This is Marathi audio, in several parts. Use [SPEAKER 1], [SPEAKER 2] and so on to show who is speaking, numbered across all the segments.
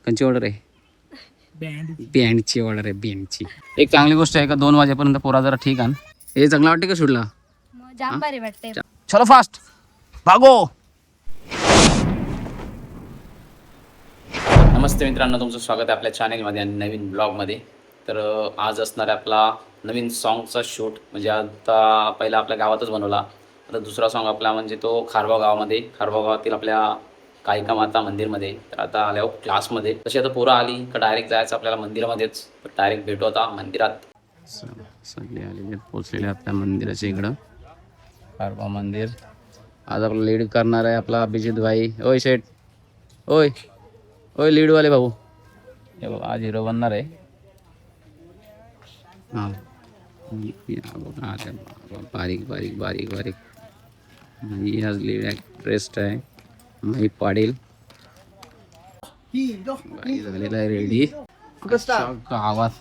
[SPEAKER 1] कंची ऑर्डर आहे? बँडची ऑर्डर आहे, बँडची. एक चांगली गोष्ट आहे का 2 वाजेपर्यंत पोरा जरा ठीक आहे. हे चांगलं वाटते का शूटला?
[SPEAKER 2] जाम भारी वाटते.
[SPEAKER 1] चलो फास्ट भागो. नमस्ते मित्रांनो, तुमचं स्वागत आहे आपल्या चॅनेलमध्ये आणि नवीन ब्लॉगमध्ये. तर आज असणार आहे आपला नवीन सॉन्गचा शूट. म्हणजे आता पहिला आपल्या गावातच बनवला, आता दुसरा सॉन्ग आपला म्हणजे तो खारगाव गावामध्ये, खारगाव गावातील आपल्या कालिका माता मंदिरमध्ये. तर आता आल्या क्लासमध्ये. तशी आता पोरं आली का डायरेक्ट जायचं आपल्याला मंदिरामध्येच. डायरेक्ट भेटू आता मंदिरात. सगळे आलेले पोचलेले आपल्या मंदिराच्या इकडं, खारगाव मंदिर. आज आपला लीड करणार आहे आपला अभिजित भाई. ओय शेठ, ओय ओय लीडवाले भाऊ. हे बाबा आज हिरो बनणार आहे. हां बारीक बारीक बारीक बारीक. ही आज लीड ॲक्ट्रेस आहे माही पाटील. झालेला आहे रेडी. आवाज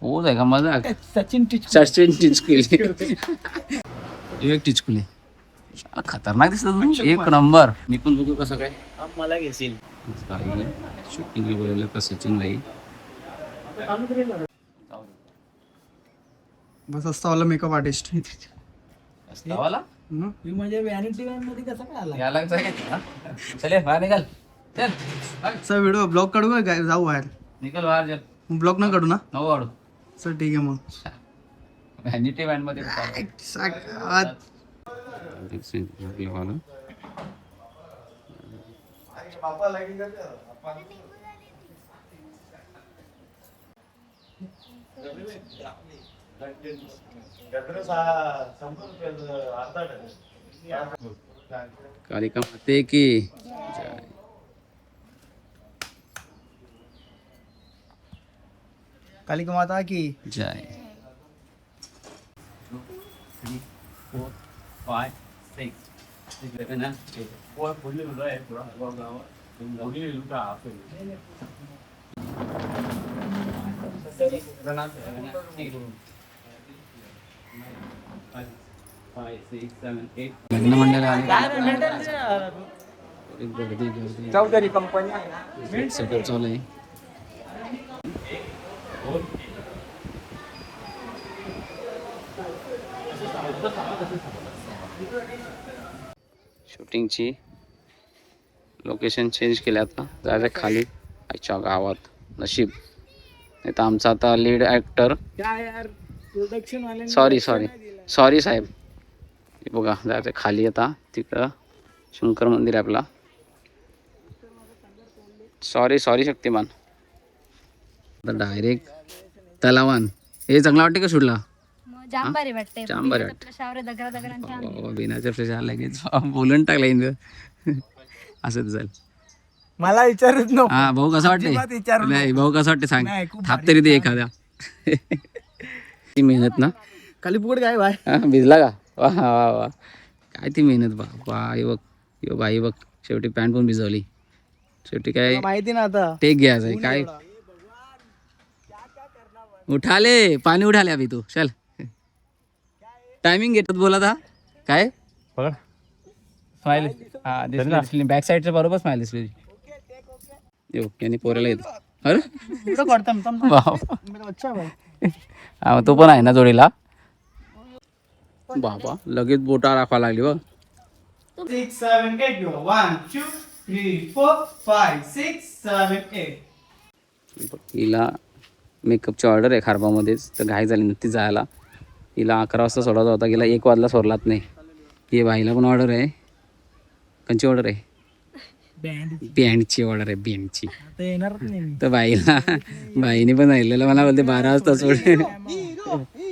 [SPEAKER 1] पोज आहे का मजा? सचिन टिचकुले. एक टिचकुले खतरनाक दिसत तू, एक नंबर. मी पण बघू कसं काय मला घेशील. शूटिंग बोलवलं का सचिन भाई.
[SPEAKER 3] बस असता मेकअप आर्टिस्ट
[SPEAKER 1] वाला
[SPEAKER 3] म्हणजे व्हॅनिटी वॅन मध्ये कसं काय आला?
[SPEAKER 1] याला चले बाहेर निघाल. चल
[SPEAKER 3] सर व्हिडिओ ब्लॉग काढू का काय? जाऊ बाहेर.
[SPEAKER 1] निघाल बाहेर. चल
[SPEAKER 3] ब्लॉग ना काढू ना?
[SPEAKER 1] नको काढू.
[SPEAKER 3] सर ठीक आहे मग.
[SPEAKER 1] व्हॅनिटी वॅन मध्ये कालिका माते की जय.
[SPEAKER 3] कालिका माता की
[SPEAKER 1] जय. 3, 4, 5, 6. लग्न मंडळ
[SPEAKER 3] चौधरी कंपनी
[SPEAKER 1] सेटअप चालू आहे. शूटिंगची लोकेशन चेंज केले, आता जायचं खाली आईच्या गावात. नशीब नाही तर आमचा आता लीड ॲक्टर. सॉरी साहेब. हे बघा जायचं खाली आता. तिकडं शंकर मंदिर आहे आपला. सॉरी शक्तिमान. आता डायरेक्ट तलावान. हे चांगलं वाटते का शूटला?
[SPEAKER 2] जाम भारी वाटते.
[SPEAKER 1] जाम भारी वाटते.
[SPEAKER 2] शावर दगडांच्या
[SPEAKER 1] बिनाच्या फ्रेश लगेच बोलून टाकला इंद. असंच जाईल.
[SPEAKER 3] मला विचारत नको.
[SPEAKER 1] हा भाऊ कसं वाटते? नाही भाऊ कसं वाटते सांग. थाप तरी दे एखाद्या. ती मेहनत ना.
[SPEAKER 3] खाली पुढे काय बाय
[SPEAKER 1] भिजला का? वा वा वा. काय ती मेहनत बा. हे बघ यो बाई बघ. शेवटी पॅन्ट पण भिजवली. शेवटी काय
[SPEAKER 3] माहिती ना आता
[SPEAKER 1] टेक घ्यायचंय काय. उठाले पाणी उठाले अभि तू. चल टायमिंग घेतात बोला था काय. स्माइल हा दिसली बॅक साईडच्या बरोबर स्माइल दिसली. यांनी पोराला येतो. अरे हा तो पण आहे ना जोडीला. बाबा लगेच बोटा राखावं लागली बघ.
[SPEAKER 3] 6, 7, 8 1, 2, 3, 4, 5, 6, 7, 8.
[SPEAKER 1] हिला मेकअपची ऑर्डर आहे खारबामध्येच. तर घाई झाली नक्की जायला. हिला 11 वाजता सोडायचा होता, गेला 1 वाजला सोडलाच नाही. हे बाईला पण ऑर्डर आहे. कंची ऑर्डर आहे? बँडची ऑर्डर आहे, बँडची. तर बाईने पण राहिलेलं मला बोलते 12 वाजता सोड.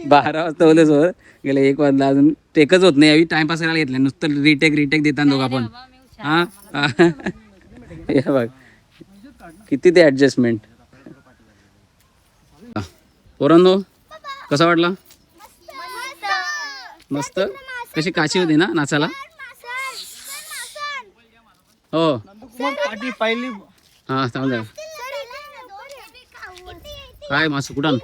[SPEAKER 1] 12 वाजता बोलते सोड. गेलं 1 वाजला अजून टेकच होत नाही. यावी टाइमपास करायला घेतलं नुसतं. रिटेक देतात दोघं आपण. हां हे बघ किती ते ॲडजस्टमेंट. पोरांनो कसा वाटला? मस्त. कशी काशी होती ना नाचाला? हो
[SPEAKER 3] पहिली
[SPEAKER 1] हां चांगलं. काय मासं कुठं?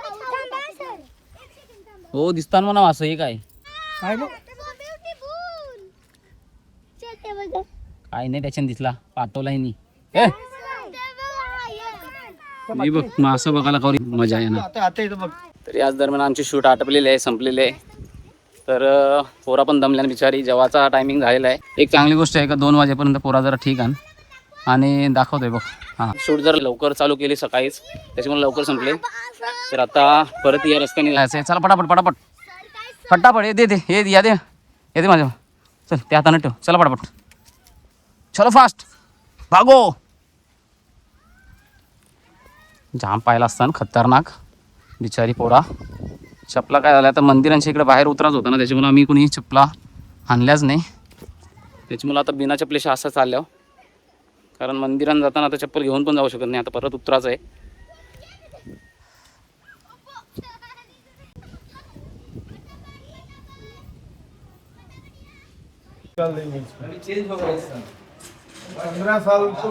[SPEAKER 1] हो दिसतान म्हणा मासं. हे काय
[SPEAKER 3] काय
[SPEAKER 1] काय नाही त्याच्यानं दिसला. पाठवलाय नाही. ए मी बघ मग असं बघायला करू मजा आहे ना.
[SPEAKER 3] आता इथं बघ.
[SPEAKER 1] तरी आज दरम्यान आमची शूट आटपलेली आहे, संपलेली आहे. तर पोरा पण दमल्यान बिचारी, जेवाचा टायमिंग झालेला आहे. एक चांगली गोष्ट आहे का 2 वाजेपर्यंत पोरा जरा ठीक आहे आणि दाखवतोय बघ. हां शूट जर लवकर चालू केली सकाळीच त्याच्यामुळे लवकर संपले. तर आता परत या रस्त्याने जायचं आहे. चला पटापट पटापट फटाफट ये दे हे या दे येते माझ्या. चल त्या हाताने ठेव. चला पटापट चलो फास्ट भागो. जाम पाहिला असताना खतरनाक बिचारी पोरा. चपला काय झाल्या आता मंदिरांच्या इकडे बाहेर उतराच होता ना, त्याच्यामुळे आम्ही कोणी चपला आणल्याच नाही. त्याच्यामुळे आता बिना चपलेशी असं चाललं, कारण मंदिरात जाताना आता चप्पल घेऊन पण जाऊ शकत नाही. आता परत उतराच आहे.
[SPEAKER 3] चल 15 साल तो